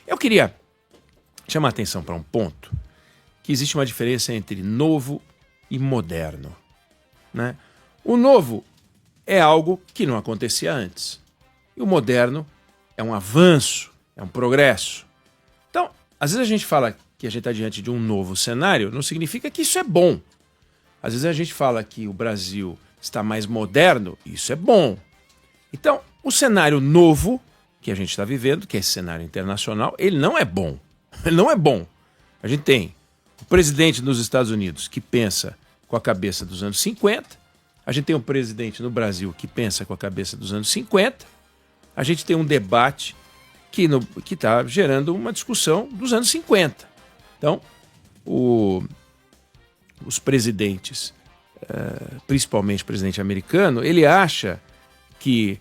Eu queria chamar a atenção para um ponto, que existe uma diferença entre novo e moderno, né? O novo é algo que não acontecia antes. E o moderno é um avanço, é um progresso. Então, às vezes a gente fala que a gente está diante de um novo cenário, não significa que isso é bom. Às vezes a gente fala que o Brasil está mais moderno, isso é bom. Então, o cenário novo que a gente está vivendo, que é esse cenário internacional, ele não é bom. Ele não é bom. A gente tem o presidente dos Estados Unidos que pensa com a cabeça dos anos 50, a gente tem um presidente no Brasil que pensa com a cabeça dos anos 50, a gente tem um debate que está gerando uma discussão dos anos 50. Então, os presidentes, principalmente o presidente americano, ele acha que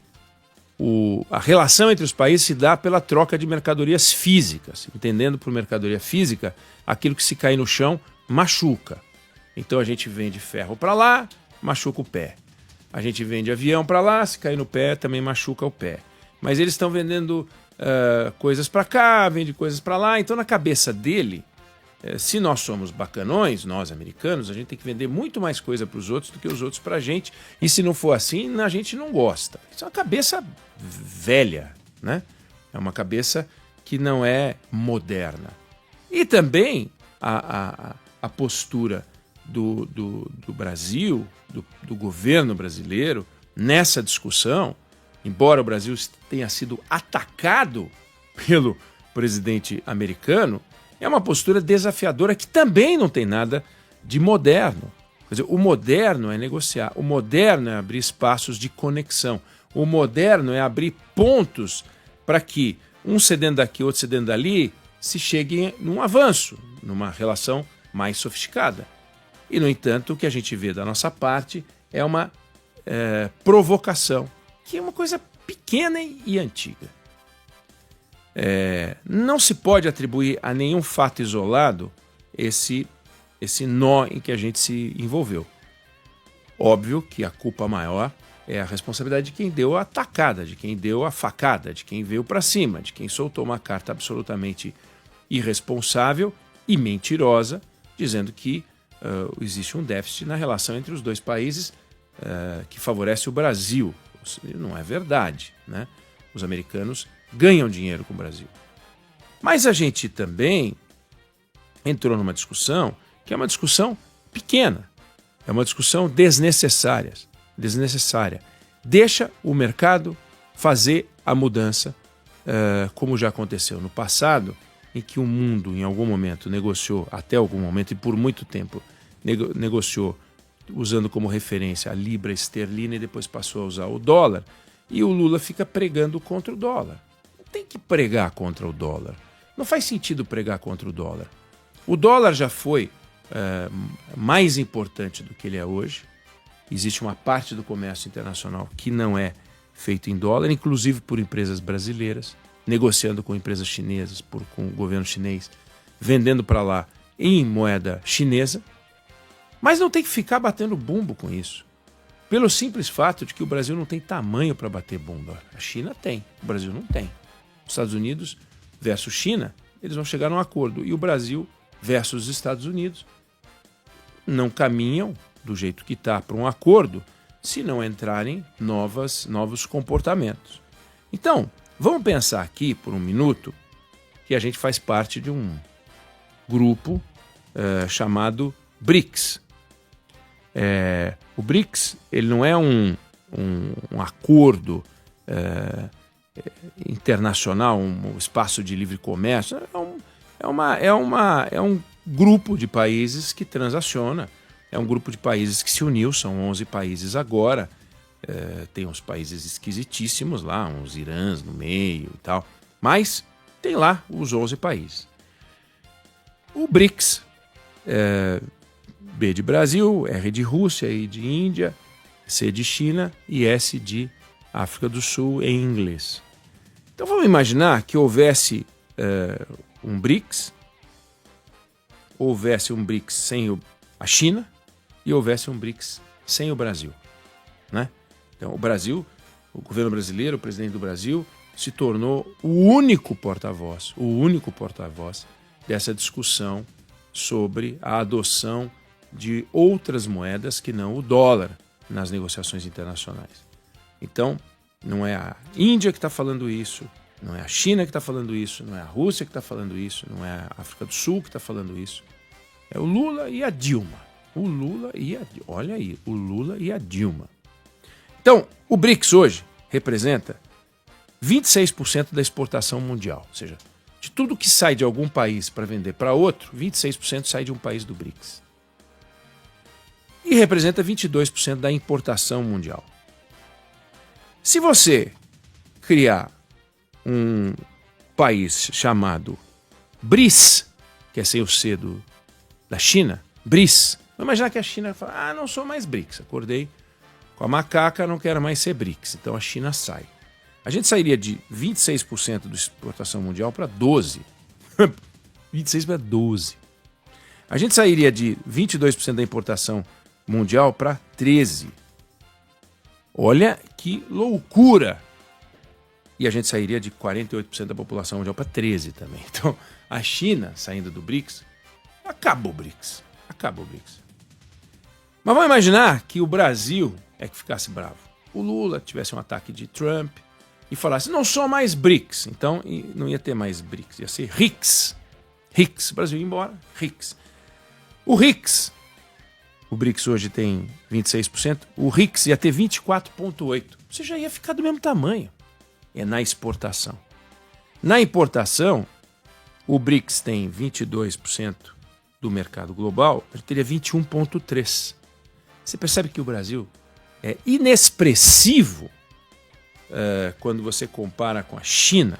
a relação entre os países se dá pela troca de mercadorias físicas, entendendo por mercadoria física aquilo que se cai no chão machuca. Então a gente vende ferro para lá, machuca o pé. A gente vende avião para lá, se cair no pé também machuca o pé. Mas eles estão vendendo coisas para cá, vende coisas para lá. Então na cabeça dele, se nós somos bacanões, nós americanos, a gente tem que vender muito mais coisa para os outros do que os outros para a gente. E se não for assim, a gente não gosta. Isso é uma cabeça velha, né? É uma cabeça que não é moderna. E também a postura do Brasil, do governo brasileiro, nessa discussão, embora o Brasil tenha sido atacado pelo presidente americano, é uma postura desafiadora que também não tem nada de moderno. Quer dizer, o moderno é negociar, o moderno é abrir espaços de conexão, o moderno é abrir pontos para que um cedendo daqui, outro cedendo dali, se chegue num avanço, numa relação mais sofisticada. E, no entanto, o que a gente vê da nossa parte é uma provocação, que é uma coisa pequena e antiga. Não se pode atribuir a nenhum fato isolado esse nó em que a gente se envolveu. Óbvio que a culpa maior é a responsabilidade de quem deu a atacada, de quem deu a facada, de quem veio para cima, de quem soltou uma carta absolutamente irresponsável e mentirosa, dizendo que existe um déficit na relação entre os dois países que favorece o Brasil. Não é verdade, né? Os americanos ganham dinheiro com o Brasil. Mas a gente também entrou numa discussão que é uma discussão pequena, é uma discussão desnecessária. Deixa o mercado fazer a mudança, como já aconteceu no passado, em que o mundo, em algum momento, negociou, até algum momento e por muito tempo, negociou usando como referência a libra esterlina e depois passou a usar o dólar, e o Lula fica pregando contra o dólar. Não tem que pregar contra o dólar. Não faz sentido pregar contra o dólar. O dólar já foi mais importante do que ele é hoje. Existe uma parte do comércio internacional que não é feito em dólar, inclusive por empresas brasileiras, negociando com empresas chinesas, com o governo chinês, vendendo para lá em moeda chinesa. Mas não tem que ficar batendo bumbo com isso. Pelo simples fato de que o Brasil não tem tamanho para bater bumbo. A China tem, o Brasil não tem. Os Estados Unidos versus China, eles vão chegar num acordo. E o Brasil versus os Estados Unidos não caminham do jeito que está para um acordo se não entrarem novos comportamentos. Então, vamos pensar aqui por um minuto que a gente faz parte de um grupo chamado BRICS. O BRICS ele não é um acordo internacional, um espaço de livre comércio, é um grupo de países que transaciona, é um grupo de países que se uniu, são 11 países agora, tem uns países esquisitíssimos lá, uns Irãs no meio e tal, mas tem lá os 11 países. O BRICS, B de Brasil, R de Rússia, I de Índia, C de China e S de África do Sul em inglês. Então vamos imaginar que houvesse um BRICS sem a China e houvesse um BRICS sem o Brasil, né? Então o Brasil, o governo brasileiro, o presidente do Brasil se tornou o único porta-voz dessa discussão sobre a adoção de outras moedas que não o dólar nas negociações internacionais. Então, não é a Índia que está falando isso, não é a China que está falando isso, não é a Rússia que está falando isso, não é a África do Sul que está falando isso. É o Lula e a Dilma. Olha aí, o Lula e a Dilma. Então, o BRICS hoje representa 26% da exportação mundial. Ou seja, de tudo que sai de algum país para vender para outro, 26% sai de um país do BRICS. E representa 22% da importação mundial. Se você criar um país chamado BRIS, que é sem o C da China, BRIS, vamos imaginar que a China fala, não sou mais BRICS, acordei com a macaca, não quero mais ser BRICS, então a China sai. A gente sairia de 26% da exportação mundial para 12%. 26% para 12%. A gente sairia de 22% da importação mundial para 13%. Olha que loucura! E a gente sairia de 48% da população mundial para 13% também. Então, a China, saindo do BRICS, acabou o BRICS. Acabou o BRICS. Mas vamos imaginar que o Brasil é que ficasse bravo. O Lula tivesse um ataque de Trump e falasse, não sou mais BRICS. Então, não ia ter mais BRICS, ia ser RICS. RICS. O Brasil ia embora, RICS. O RICS, o BRICS hoje tem 26%, o RICS ia ter 24,8%. Você já ia ficar do mesmo tamanho. É na exportação. Na importação, o BRICS tem 22% do mercado global, ele teria 21,3%. Você percebe que o Brasil é inexpressivo quando você compara com a China,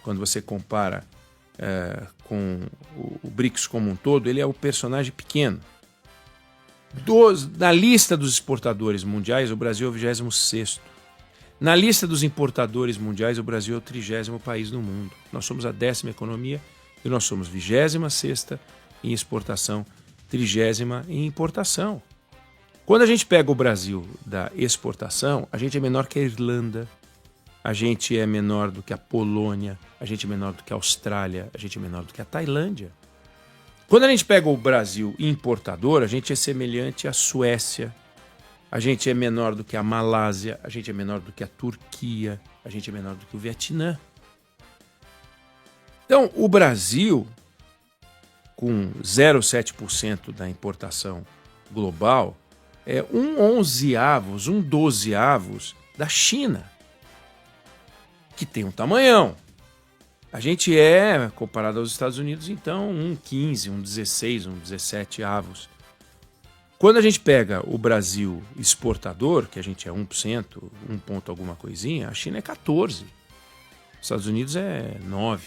quando você compara com o BRICS como um todo, ele é o personagem pequeno. Na lista dos exportadores mundiais, o Brasil é o 26º. Na lista dos importadores mundiais, o Brasil é o 30º país do mundo. Nós somos a 10ª economia e nós somos 26ª em exportação, 30ª em importação. Quando a gente pega o Brasil da exportação, a gente é menor que a Irlanda, a gente é menor do que a Polônia, a gente é menor do que a Austrália, a gente é menor do que a Tailândia. Quando a gente pega o Brasil importador, a gente é semelhante à Suécia, a gente é menor do que a Malásia, a gente é menor do que a Turquia, a gente é menor do que o Vietnã. Então, o Brasil, com 0,7% da importação global, é um 11avos, um 12avos da China, que tem um tamanhão. A gente é, comparado aos Estados Unidos, então, um 15, um 16, um 17 avos. Quando a gente pega o Brasil exportador, que a gente é 1%, 1 ponto alguma coisinha, a China é 14%. Os Estados Unidos é 9%.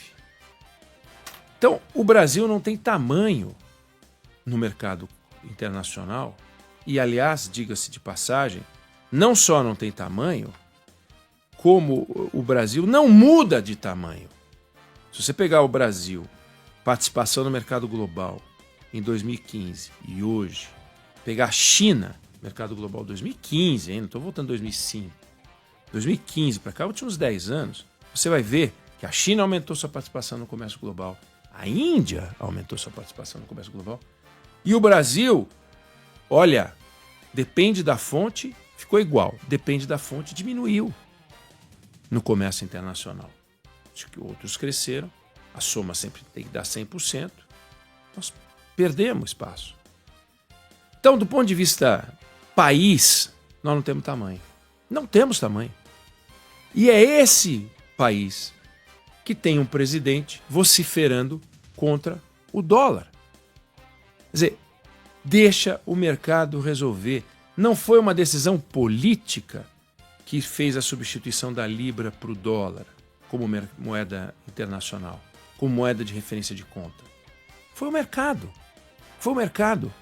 Então, o Brasil não tem tamanho no mercado internacional. E, aliás, diga-se de passagem, não só não tem tamanho, como o Brasil não muda de tamanho. Se você pegar o Brasil, participação no mercado global em 2015 e hoje, pegar a China, mercado global 2015, hein? Não estou voltando 2005. 2015 para cá, últimos 10 anos, você vai ver que a China aumentou sua participação no comércio global, a Índia aumentou sua participação no comércio global, e o Brasil, olha, depende da fonte, ficou igual, depende da fonte, diminuiu no comércio internacional. Acho que outros cresceram, a soma sempre tem que dar 100%, nós perdemos espaço. Então, do ponto de vista país, nós não temos tamanho. Não temos tamanho. E é esse país que tem um presidente vociferando contra o dólar. Quer dizer, deixa o mercado resolver. Não foi uma decisão política que fez a substituição da libra para o dólar como moeda internacional, como moeda de referência de conta. Foi o mercado. Foi o mercado.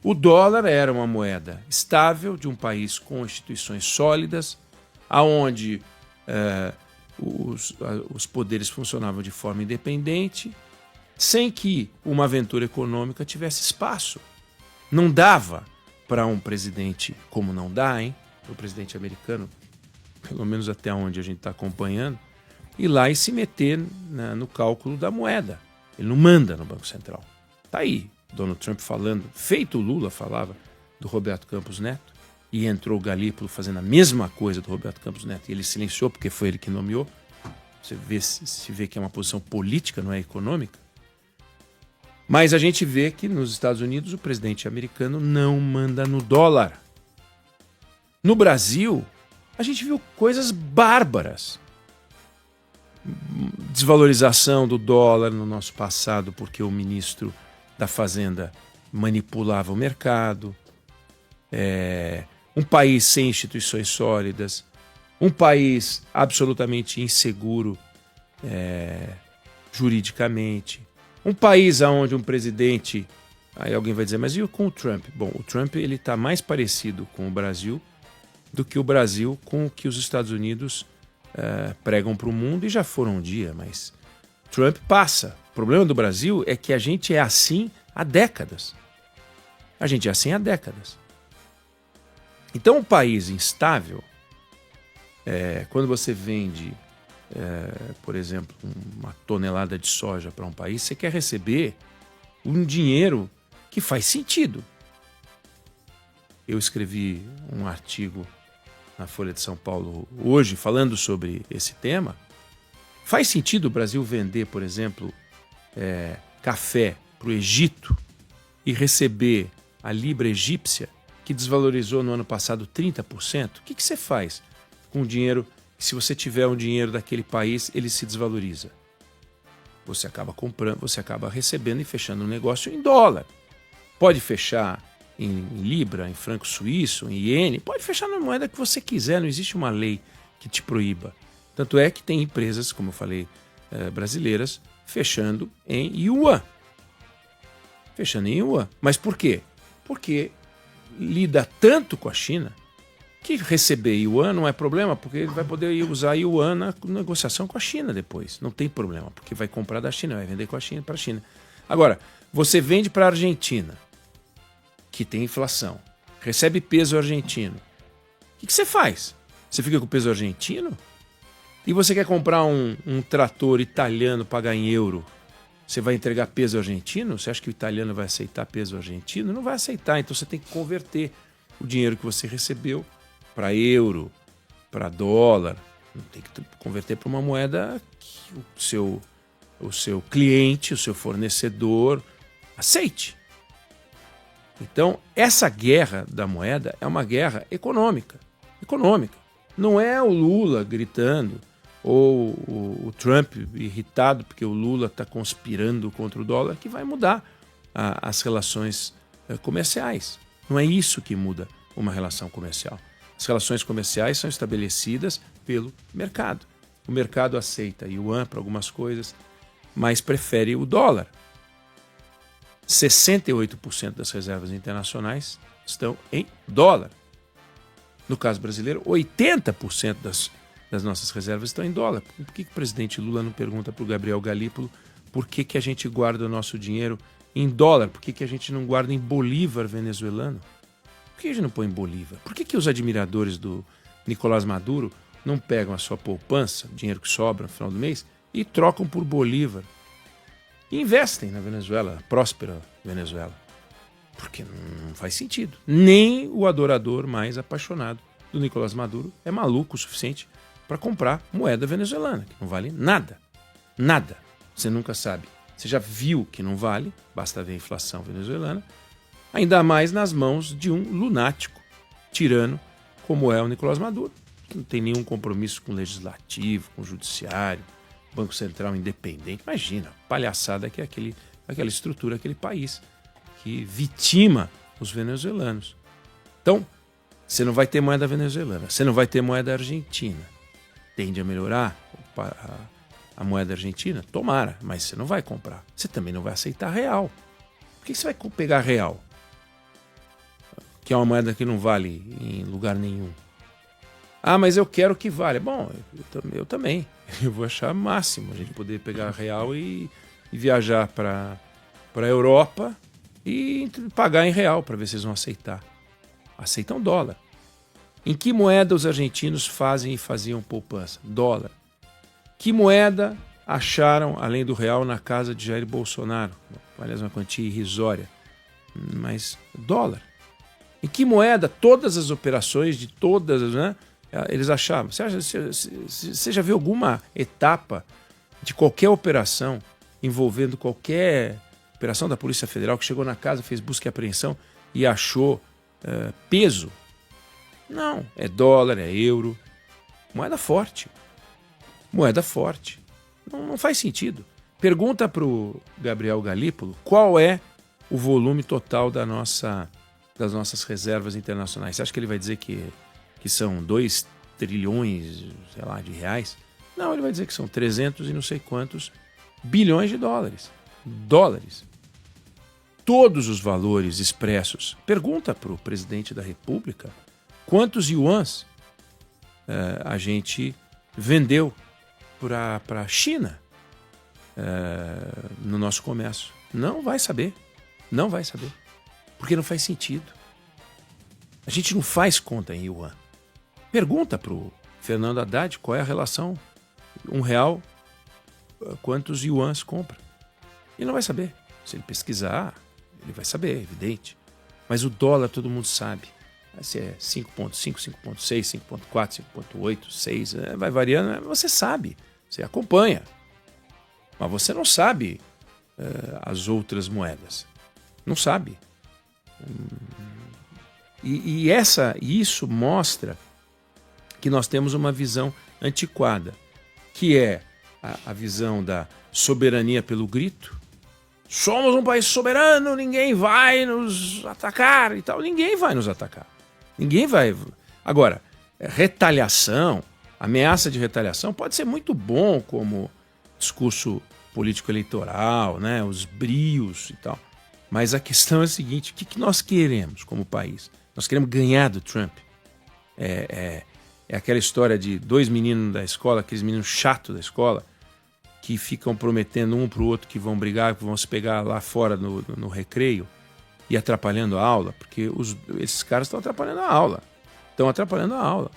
O dólar era uma moeda estável de um país com instituições sólidas, aonde os poderes funcionavam de forma independente, sem que uma aventura econômica tivesse espaço. Não dava para um presidente, como não dá, o presidente americano, pelo menos até onde a gente está acompanhando, ir lá e se meter no cálculo da moeda. Ele não manda no Banco Central. Tá aí, Donald Trump falando, feito o Lula falava do Roberto Campos Neto, e entrou o Galípolo fazendo a mesma coisa do Roberto Campos Neto, e ele silenciou porque foi ele que nomeou. Você vê que é uma posição política, não é econômica. Mas a gente vê que nos Estados Unidos o presidente americano não manda no dólar. No Brasil, a gente viu coisas bárbaras. Desvalorização do dólar no nosso passado porque o ministro da Fazenda manipulava o mercado. Um país sem instituições sólidas. Um país absolutamente inseguro juridicamente. Um país onde um presidente... Aí alguém vai dizer, mas e com o Trump? Bom, o Trump está mais parecido com o Brasil do que o Brasil com o que os Estados Unidos pregam para o mundo, e já foram um dia, mas Trump passa. O problema do Brasil é que a gente é assim há décadas. A gente é assim há décadas. Então, um país instável, quando você vende, por exemplo, uma tonelada de soja para um país, você quer receber um dinheiro que faz sentido. Eu escrevi um artigo na Folha de São Paulo hoje falando sobre esse tema. Faz sentido o Brasil vender, por exemplo, café para o Egito e receber a libra egípcia, que desvalorizou no ano passado 30%? O que você faz com o dinheiro? Se você tiver um dinheiro daquele país, ele se desvaloriza. Você acaba comprando, você acaba recebendo e fechando um negócio em dólar. Pode fechar em libra, em franco suíço, em iene, pode fechar na moeda que você quiser, não existe uma lei que te proíba. Tanto é que tem empresas, como eu falei, brasileiras, fechando em yuan. Fechando em yuan. Mas por quê? Porque lida tanto com a China que receber yuan não é problema, porque ele vai poder usar yuan na negociação com a China depois. Não tem problema, porque vai comprar da China, vai vender com a China para a China. Agora, você vende para a Argentina, que tem inflação, recebe peso argentino. O que você faz? Você fica com o peso argentino? E você quer comprar um trator italiano, pagar em euro? Você vai entregar peso argentino? Você acha que o italiano vai aceitar peso argentino? Não vai aceitar, então você tem que converter o dinheiro que você recebeu para euro, para dólar. Tem que converter para uma moeda que o seu cliente, o seu fornecedor aceite. Então, essa guerra da moeda é uma guerra econômica. Não é o Lula gritando ou o Trump irritado porque o Lula está conspirando contra o dólar que vai mudar as relações comerciais. Não é isso que muda uma relação comercial. As relações comerciais são estabelecidas pelo mercado. O mercado aceita yuan para algumas coisas, mas prefere o dólar. 68% das reservas internacionais estão em dólar. No caso brasileiro, 80% das nossas reservas estão em dólar. Por que o presidente Lula não pergunta para o Gabriel Galípolo por que a gente guarda o nosso dinheiro em dólar? Por que a gente não guarda em bolívar venezuelano? Por que a gente não põe em bolívar? Por que os admiradores do Nicolás Maduro não pegam a sua poupança, o dinheiro que sobra no final do mês, e trocam por bolívar? E investem na Venezuela, na próspera Venezuela. Porque não faz sentido. Nem o adorador mais apaixonado do Nicolás Maduro é maluco o suficiente para comprar moeda venezuelana, que não vale nada. Nada. Você nunca sabe. Você já viu que não vale, basta ver a inflação venezuelana, ainda mais nas mãos de um lunático, tirano, como é o Nicolás Maduro, que não tem nenhum compromisso com o legislativo, com o judiciário, Banco Central independente. Imagina, palhaçada que é aquela estrutura, aquele país que vitima os venezuelanos. Então, você não vai ter moeda venezuelana, você não vai ter moeda argentina. Tende a melhorar a moeda argentina? Tomara, mas você não vai comprar. Você também não vai aceitar real. Por que você vai pegar real? Que é uma moeda que não vale em lugar nenhum. Ah, mas eu quero que valha. Bom, eu também. Eu vou achar máximo a gente poder pegar real e viajar para a Europa e pagar em real para ver se eles vão aceitar. Aceitam dólar. Em que moeda os argentinos fazem e faziam poupança? Dólar. Que moeda acharam, além do real, na casa de Jair Bolsonaro? Aliás, uma quantia irrisória, mas dólar. Em que moeda todas as operações de todas, né, eles achavam? Você já viu alguma etapa de qualquer operação envolvendo qualquer operação da Polícia Federal que chegou na casa, fez busca e apreensão e achou peso? Não, é dólar, é euro, moeda forte. Moeda forte. Não faz sentido. Pergunta para o Gabriel Galípolo qual é o volume total das nossas reservas internacionais. Você acha que ele vai dizer que são 2 trilhões, sei lá, de reais? Não, ele vai dizer que são 300 e não sei quantos bilhões de dólares. Dólares. Todos os valores expressos. Pergunta para o presidente da República quantos yuans a gente vendeu para a China no nosso comércio. Não vai saber. Não vai saber. Porque não faz sentido. A gente não faz conta em yuan. Pergunta para o Fernando Haddad qual é a relação. R$1, quantos yuans compra? Ele não vai saber. Se ele pesquisar, ele vai saber, é evidente. Mas o dólar todo mundo sabe. Se é 5,5, 5,6, 5,4, 5,8, 6, vai variando, você sabe, você acompanha. Mas você não sabe as outras moedas. Não sabe. E isso mostra que nós temos uma visão antiquada, que é a visão da soberania pelo grito. Somos um país soberano, ninguém vai nos atacar e tal. Ninguém vai nos atacar. Ninguém vai. Agora, retaliação, ameaça de retaliação pode ser muito bom como discurso político-eleitoral, né? Os brios e tal. Mas a questão é a seguinte: o que nós queremos como país? Nós queremos ganhar do Trump. É aquela história de 2 meninos da escola, aqueles meninos chatos da escola, que ficam prometendo um para o outro que vão brigar, que vão se pegar lá fora no recreio e atrapalhando a aula, porque esses caras estão atrapalhando a aula. Estão atrapalhando a aula.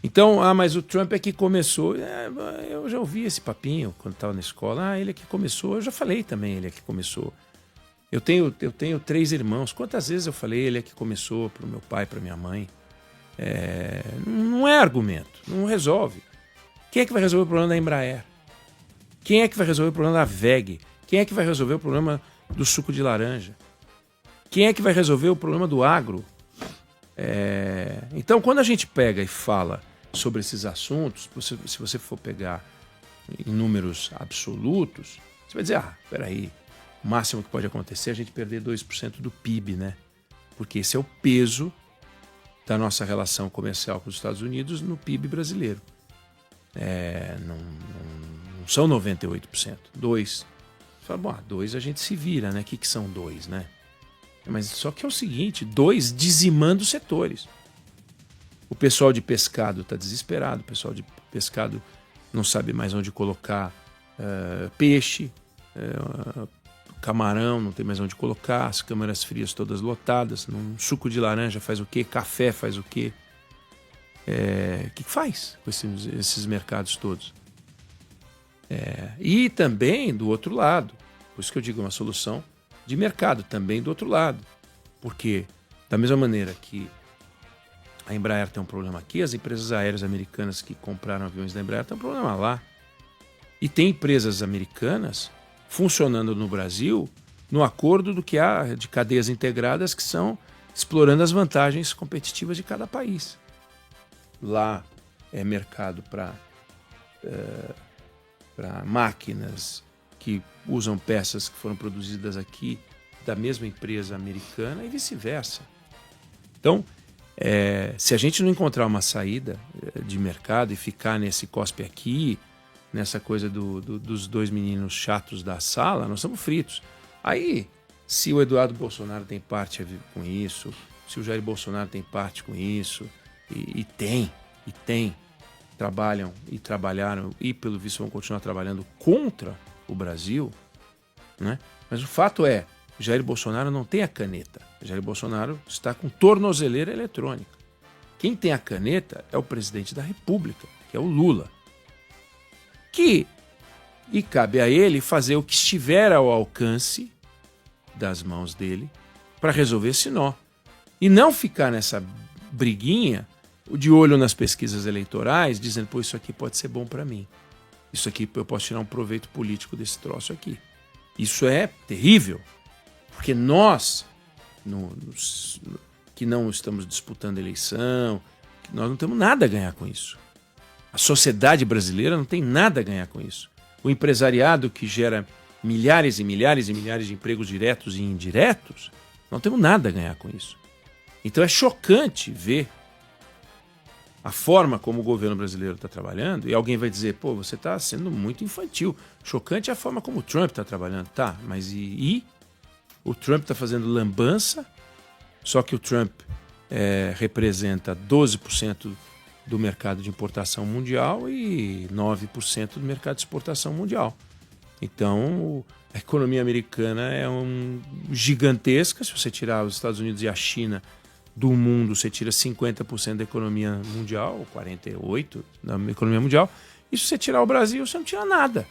Então, mas o Trump é que começou. Eu já ouvi esse papinho quando estava na escola. Ele é que começou. Eu já falei também, ele é que começou. Eu tenho 3 irmãos. Quantas vezes eu falei ele é que começou para o meu pai, para minha mãe? Não é argumento, não resolve. Quem é que vai resolver o problema da Embraer? Quem é que vai resolver o problema da VEG? Quem é que vai resolver o problema do suco de laranja? Quem é que vai resolver o problema do agro? Então, quando a gente pega e fala sobre esses assuntos, se você for pegar em números absolutos, você vai dizer, peraí, o máximo que pode acontecer é a gente perder 2% do PIB, né? Porque esse é o peso da nossa relação comercial com os Estados Unidos no PIB brasileiro. Não são 98%, 2%. Você fala, 2 a gente se vira, né? O que são 2, né? Mas só que é o seguinte, 2 dizimando setores. O pessoal de pescado está desesperado, o pessoal de pescado não sabe mais onde colocar peixe, camarão não tem mais onde colocar, as câmaras frias todas lotadas, um suco de laranja faz o quê? Café faz o quê? O que faz com esses mercados todos? E também do outro lado, por isso que eu digo uma solução de mercado também do outro lado, porque da mesma maneira que a Embraer tem um problema aqui, as empresas aéreas americanas que compraram aviões da Embraer têm um problema lá, e tem empresas americanas funcionando no Brasil no acordo do que há de cadeias integradas que são explorando as vantagens competitivas de cada país. Lá é mercado para máquinas que usam peças que foram produzidas aqui da mesma empresa americana e vice-versa. Então, se a gente não encontrar uma saída de mercado e ficar nesse cospe aqui, nessa coisa dos 2 meninos chatos da sala, nós estamos fritos. Aí, se o Eduardo Bolsonaro tem parte a ver com isso, se o Jair Bolsonaro tem parte com isso, e tem, trabalham e trabalharam e pelo visto vão continuar trabalhando contra o Brasil, né? Mas o fato é, Jair Bolsonaro não tem a caneta. Jair Bolsonaro está com tornozeleira eletrônica. Quem tem a caneta é o presidente da República, que é o Lula. E cabe a ele fazer o que estiver ao alcance das mãos dele para resolver esse nó. E não ficar nessa briguinha, de olho nas pesquisas eleitorais, dizendo, pô, isso aqui pode ser bom para mim. Isso aqui eu posso tirar um proveito político desse troço aqui. Isso é terrível, porque nós, que não estamos disputando eleição, nós não temos nada a ganhar com isso. A sociedade brasileira não tem nada a ganhar com isso. O empresariado, que gera milhares e milhares e milhares de empregos diretos e indiretos, não temos nada a ganhar com isso. Então é chocante ver a forma como o governo brasileiro está trabalhando, e alguém vai dizer, pô, você está sendo muito infantil. Chocante é a forma como o Trump está trabalhando. Tá, mas e? O Trump está fazendo lambança, só que o Trump representa 12% do mercado de importação mundial e 9% do mercado de exportação mundial. Então, a economia americana é gigantesca. Se você tirar os Estados Unidos e a China do mundo, você tira 50% da economia mundial, ou 48% da economia mundial. E se você tirar o Brasil, você não tira nada.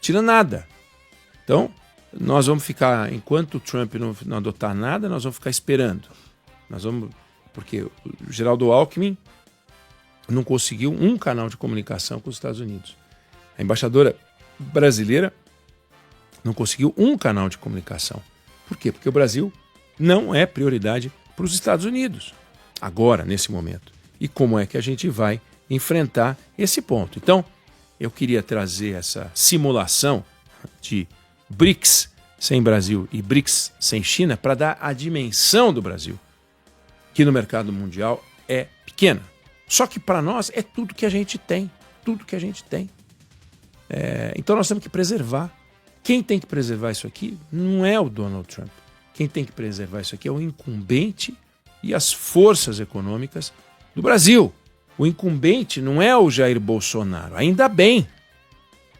Tira nada. Então, nós vamos ficar, enquanto o Trump não adotar nada, nós vamos ficar esperando. Porque o Geraldo Alckmin não conseguiu um canal de comunicação com os Estados Unidos. A embaixadora brasileira não conseguiu um canal de comunicação. Por quê? Porque o Brasil não é prioridade para os Estados Unidos, agora, nesse momento. E como é que a gente vai enfrentar esse ponto? Então, eu queria trazer essa simulação de BRICS sem Brasil e BRICS sem China para dar a dimensão do Brasil, que no mercado mundial é pequena. Só que para nós é tudo que a gente tem, tudo que a gente tem. Então nós temos que preservar. Quem tem que preservar isso aqui não é o Donald Trump. Quem tem que preservar isso aqui é o incumbente e as forças econômicas do Brasil. O incumbente não é o Jair Bolsonaro. Ainda bem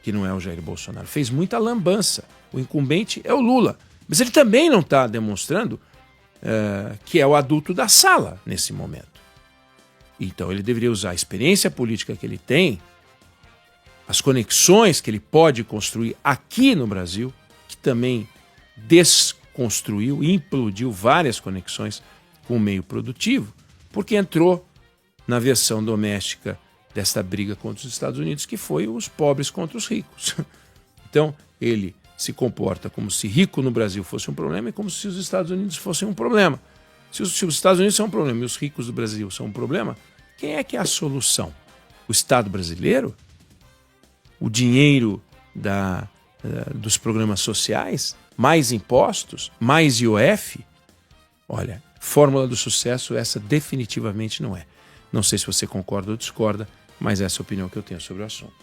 que não é o Jair Bolsonaro. Fez muita lambança. O incumbente é o Lula. Mas ele também não está demonstrando que é o adulto da sala nesse momento. Então ele deveria usar a experiência política que ele tem, as conexões que ele pode construir aqui no Brasil, que também desconstruiu e implodiu várias conexões com o meio produtivo, porque entrou na versão doméstica desta briga contra os Estados Unidos, que foi os pobres contra os ricos. Então ele se comporta como se rico no Brasil fosse um problema e como se os Estados Unidos fossem um problema. Se os Estados Unidos são um problema e os ricos do Brasil são um problema, quem é que é a solução? O Estado brasileiro? O dinheiro dos programas sociais? Mais impostos? Mais IOF? Olha, fórmula do sucesso essa definitivamente não é. Não sei se você concorda ou discorda, mas essa é a opinião que eu tenho sobre o assunto.